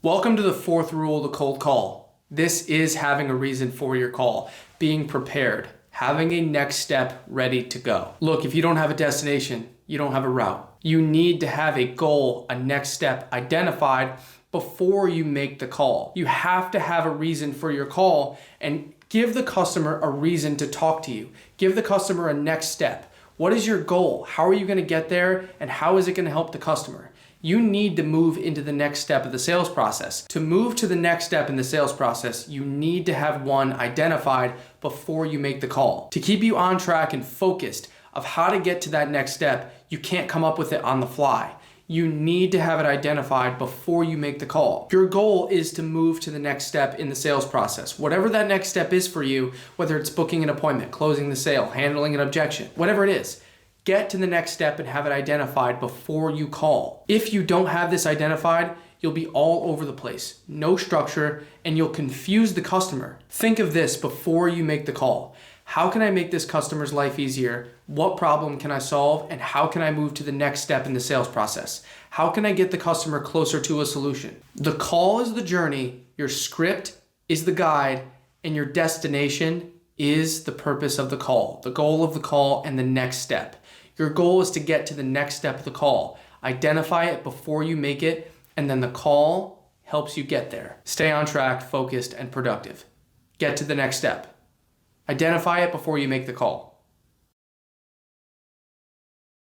Welcome to the fourth rule of the cold call. This is having a reason for your call, being prepared, having a next step ready to go. Look, if you don't have a destination, you don't have a route. You need to have a goal, a next step identified before you make the call. You have to have a reason for your call and give the customer a reason to talk to you. Give the customer a next step. What is your goal? How are you going to get there? And how is it going to help the customer? You need to move into the next step of the sales process. To move to the next step in the sales process, you need to have one identified before you make the call. To keep you on track and focused of how to get to that next step, you can't come up with it on the fly. You need to have it identified before you make the call. Your goal is to move to the next step in the sales process. Whatever that next step is for you, whether it's booking an appointment, closing the sale, handling an objection, whatever it is, get to the next step and have it identified before you call. If you don't have this identified, you'll be all over the place, no structure, and you'll confuse the customer. Think of this before you make the call. How can I make this customer's life easier? What problem can I solve? And how can I move to the next step in the sales process? How can I get the customer closer to a solution? The call is the journey, your script is the guide, and your destination is the purpose of the call, the goal of the call, and the next step. Your goal is to get to the next step of the call. Identify it before you make it, and then the call helps you get there. Stay on track, focused, and productive. Get to the next step. Identify it before you make the call.